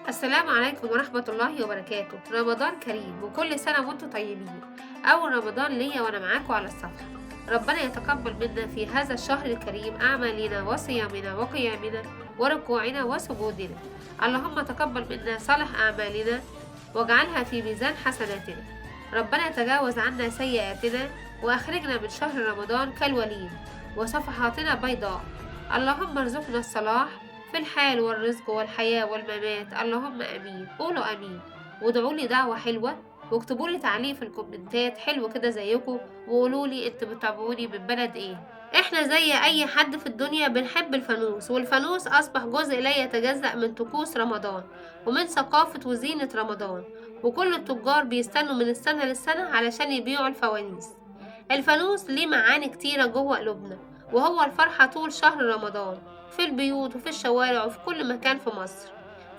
السلام عليكم ورحمة الله وبركاته. رمضان كريم وكل سنة وانتم طيبين. أول رمضان ليا وأنا معاكم على الصفحة. ربنا يتقبل منا في هذا الشهر الكريم أعمالنا وصيامنا وقيامنا وركوعنا وسجودنا. اللهم تقبل منا صالح أعمالنا واجعلها في ميزان حسناتنا. ربنا يتجاوز عنا سيئاتنا وأخرجنا من شهر رمضان كالوليد وصفحاتنا بيضاء. اللهم ارزقنا الصلاح في الحال والرزق والحياة والممات. اللهم امين. قولوا امين وادعوا لي دعوة حلوة واكتبوا لي تعليق في الكومنتات حلو كده زيكم وقولوا لي انتوا بتتابعوني من بلد ايه. احنا زي اي حد في الدنيا بنحب الفانوس، والفانوس اصبح جزء لا يتجزأ من طقوس رمضان ومن ثقافة وزينة رمضان، وكل التجار بيستنوا من السنة للسنة علشان يبيعوا الفوانيس. الفانوس ليه معاني كتيرة جوه قلوبنا، وهو الفرحة طول شهر رمضان في البيوت وفي الشوارع وفي كل مكان في مصر.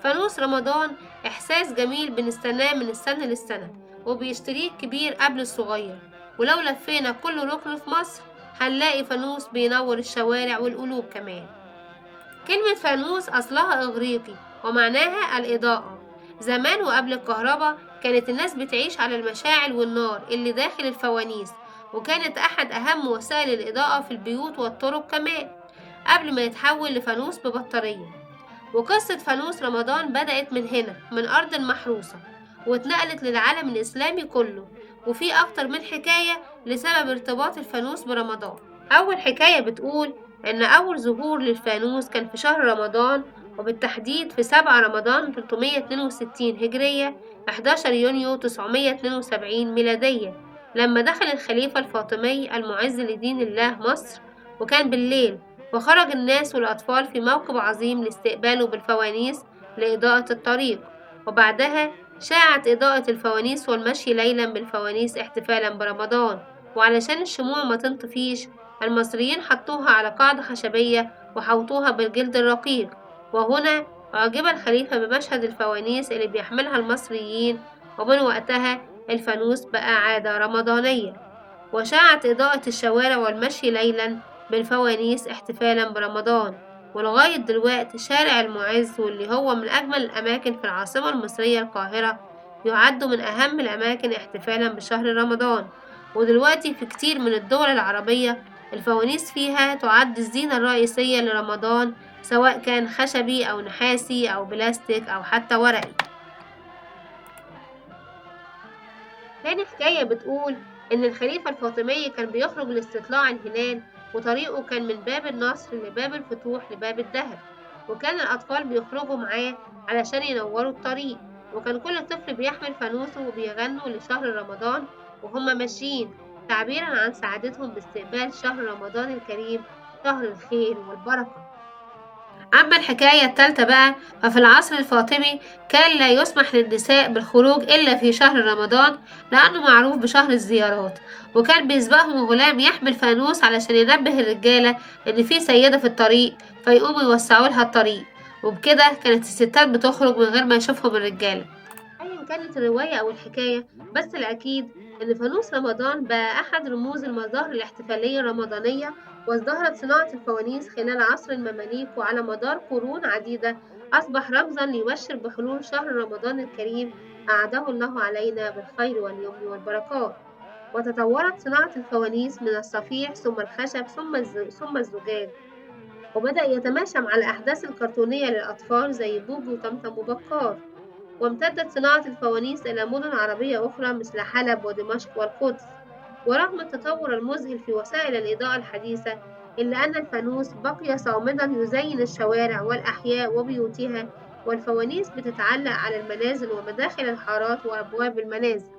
فانوس رمضان إحساس جميل بنستناه من السنة للسنة، وبيشتريه الكبير قبل الصغير. ولو لفينا كل ركن في مصر هنلاقي فانوس بينور الشوارع والقلوب كمان. كلمة فانوس أصلها إغريقي ومعناها الإضاءة. زمان وقبل الكهرباء كانت الناس بتعيش على المشاعل والنار اللي داخل الفوانيس، وكانت أحد أهم وسائل الإضاءة في البيوت والطرق كمان قبل ما يتحول لفانوس ببطارية. وقصة فانوس رمضان بدأت من هنا، من أرض المحروسة، واتنقلت للعالم الإسلامي كله، وفي أكتر من حكاية لسبب ارتباط الفانوس برمضان. أول حكاية بتقول إن أول ظهور للفانوس كان في شهر رمضان، وبالتحديد في 7 رمضان 362 هجرية 11 يونيو 972 ميلادية، لما دخل الخليفة الفاطمي المعز لدين الله مصر، وكان بالليل، وخرج الناس والأطفال في موكب عظيم لاستقباله بالفوانيس لإضاءة الطريق. وبعدها شاعت إضاءة الفوانيس والمشي ليلا بالفوانيس احتفالا برمضان. وعلشان الشموع ما تنطفيش، المصريين حطوها على قاعدة خشبية وحوطوها بالجلد الرقيق. وهنا أعجب الخليفة بمشهد الفوانيس اللي بيحملها المصريين، ومن وقتها الفانوس بقى عادة رمضانية. وشاعت إضاءة الشوارع والمشي ليلا بالفوانيس احتفالا برمضان. ولغاية دلوقتي شارع المعز، واللي هو من أجمل الأماكن في العاصمة المصرية القاهرة، يعد من أهم الأماكن احتفالا بشهر رمضان. ودلوقتي في كتير من الدول العربية الفوانيس فيها تعد الزينة الرئيسية لرمضان، سواء كان خشبي أو نحاسي أو بلاستيك أو حتى ورقي. تاني حكاية بتقول إن الخليفة الفاطمي كان بيخرج لاستطلاع الهلال، وطريقه كان من باب النصر لباب الفتوح لباب الدهب، وكان الأطفال بيخرجوا معاه علشان ينوروا الطريق، وكان كل طفل بيحمل فانوسه وبيغنوا لشهر رمضان وهم ماشيين، تعبيرا عن سعادتهم باستقبال شهر رمضان الكريم، شهر الخير والبركة. أما الحكاية التالتة بقى، ففي العصر الفاطمي كان لا يسمح للنساء بالخروج إلا في شهر رمضان، لأنه معروف بشهر الزيارات، وكان بيسبقهم غلام يحمل فانوس علشان ينبه الرجالة إن في سيدة في الطريق، فيقوموا يوسعوا لها الطريق. وبكده كانت الستات بتخرج من غير ما يشوفهم الرجالة. أيا كانت الرواية أو الحكاية، بس الأكيد إن فانوس رمضان بقى أحد رموز المظاهر الاحتفالية الرمضانية، وازدهرت صناعة الفوانيس خلال عصر المماليك، وعلى مدار قرون عديدة أصبح رمزا يبشر بحلول شهر رمضان الكريم أعاده الله علينا بالخير واليمن والبركات. وتطورت صناعة الفوانيس من الصفيح ثم الخشب ثم الزجاج، وبدأ يتماشى مع الأحداث الكرتونية للأطفال زي بوبو وطمطم وبكار. وامتدت صناعة الفوانيس إلى مدن عربية أخرى مثل حلب ودمشق والقدس. ورغم التطور المذهل في وسائل الإضاءة الحديثة، إلا أن الفانوس بقي صامدا يزين الشوارع والأحياء وبيوتها، والفوانيس بتتعلق على المنازل ومداخل الحارات وأبواب المنازل.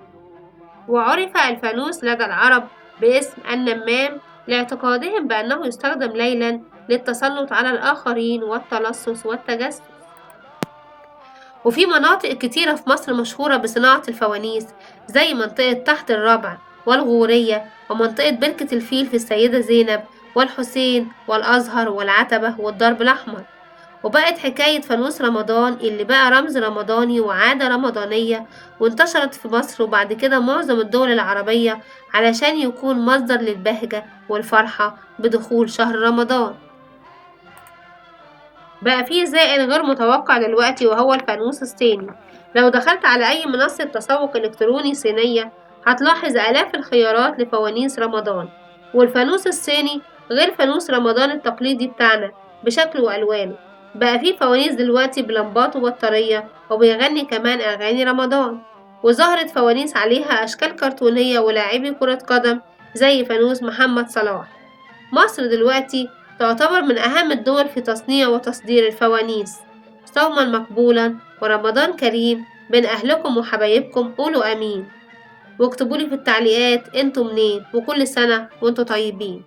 وعرف الفانوس لدى العرب باسم النمام، لاعتقادهم بأنه يستخدم ليلا للتسلط على الآخرين والتلصص والتجسس. وفي مناطق كتيرة في مصر مشهورة بصناعة الفوانيس، زي منطقة تحت الربع والغورية، ومنطقة بركة الفيل في السيدة زينب والحسين والأزهر والعتبة والدرب الأحمر. وبقت حكاية فانوس رمضان اللي بقى رمز رمضاني وعادة رمضانية، وانتشرت في مصر وبعد كده معظم الدول العربية علشان يكون مصدر للبهجة والفرحة بدخول شهر رمضان. بقى فيه زائد غير متوقع دلوقتي وهو الفانوس الصيني. لو دخلت على أي منصة تسوق إلكتروني صينية هتلاحظ آلاف الخيارات لفوانيس رمضان، والفانوس الصيني غير فانوس رمضان التقليدي بتاعنا بشكله وألوانه. بقى فيه فوانيس دلوقتي بلمبات وبطارية وبيغني كمان أغاني رمضان، وظهرت فوانيس عليها أشكال كرتونية ولاعبي كرة قدم زي فانوس محمد صلاح. مصر دلوقتي تعتبر من أهم الدول في تصنيع وتصدير الفوانيس. صوما مقبولا ورمضان كريم بين أهلكم وحبايبكم، قولوا آمين، واكتبولي في التعليقات انتوا منين، وكل سنة وانتوا طيبين.